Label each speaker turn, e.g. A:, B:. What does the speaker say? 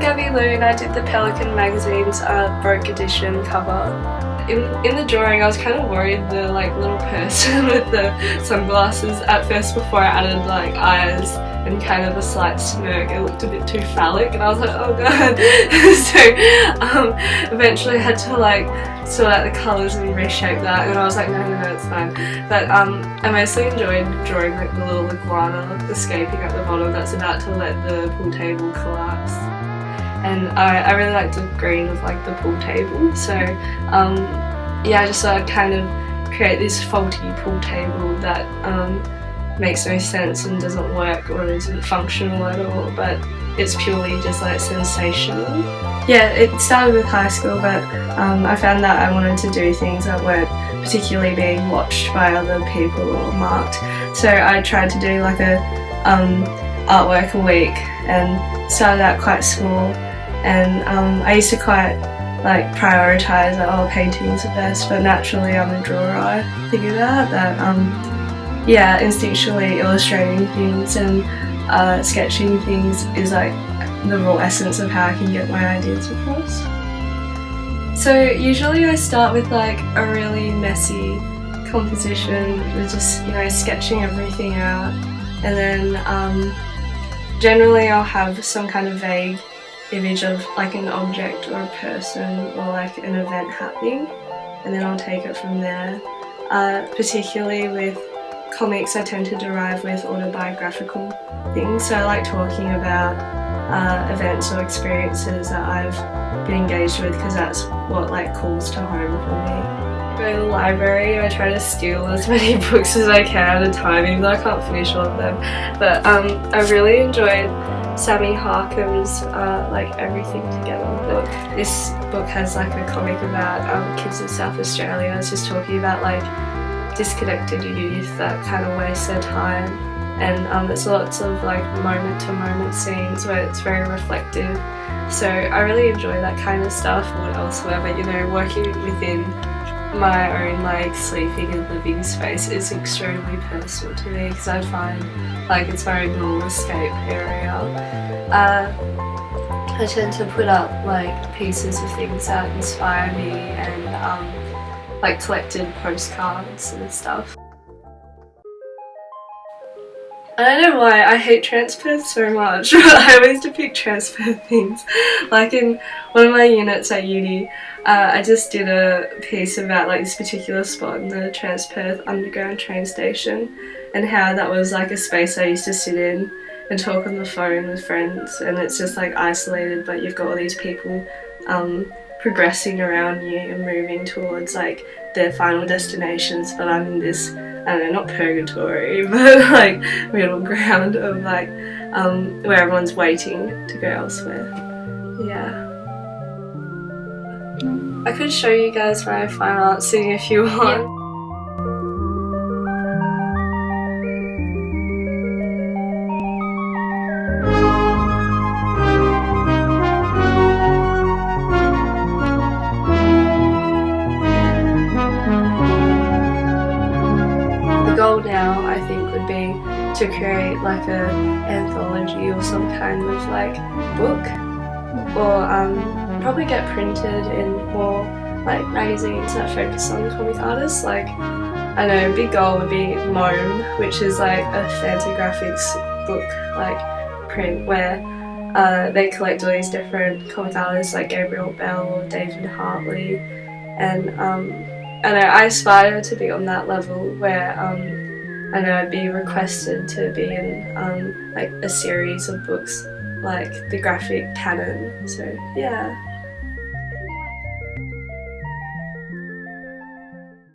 A: Gabby and I did the Pelican magazine's broke edition cover. In the drawing I was kind of worried the little person with the sunglasses at first before I added eyes and kind of a slight smirk. It looked a bit too phallic and I was like, oh god. So eventually I had to sort out the colours and reshape that, and I was like, no, it's fine. But I mostly enjoyed drawing the little iguana escaping at the bottom that's about to let the pool table collapse. And I really liked the green of the pool table, so yeah, I just thought I'd kind of create this faulty pool table that makes no sense and doesn't work or isn't functional at all, but it's purely just sensational. Yeah, it started with high school, but I found that I wanted to do things that weren't particularly being watched by other people or marked, so I tried to do a artwork a week and started out quite small. And I used to quite prioritise painting's the best, but naturally I'm a drawer. I figured out that yeah, instinctually illustrating things and sketching things is the real essence of how I can get my ideas across. So usually I start with a really messy composition with just sketching everything out, and then generally I'll have some kind of vague image of an object or a person or an event happening, and then I'll take it from there. Particularly with comics, I tend to derive with autobiographical things, so I like talking about events or experiences that I've been engaged with, because that's what calls to home for me. Go to the library, I try to steal as many books as I can at a time, even though I can't finish all of them. But I really enjoyed Sammy Harkham's Everything Together book. This book has a comic about kids in South Australia. It's just talking about disconnected youth that kind of waste their time, and it's lots of moment to moment scenes where it's very reflective. So I really enjoy that kind of stuff more than elsewhere, but working within my own sleeping and living space is extremely personal to me, because I find it's my own little escape area. I tend to put up pieces of things that inspire me and collected postcards and stuff. I don't know why I hate transfers so much, but I always depict transfer things. In one of my units at uni, I just did a piece about this particular spot in the Transperth Underground train station, and how that was a space I used to sit in and talk on the phone with friends, and it's just isolated, but you've got all these people progressing around you and moving towards their final destinations, but I'm in this, I don't know, not purgatory, but middle ground of where everyone's waiting to go elsewhere. Yeah. I could show you guys my fine art scene if you want. Yeah. The goal now, I think, would be to create an anthology or some kind of book, or probably get printed in more magazines that focus on comic artists. I know a big goal would be Mome, which is a Fantagraphics book print where they collect all these different comic artists like Gabriel Bell or David Hartley, and I know I aspire to be on that level where I know I'd be requested to be in a series of books the graphic canon. So yeah.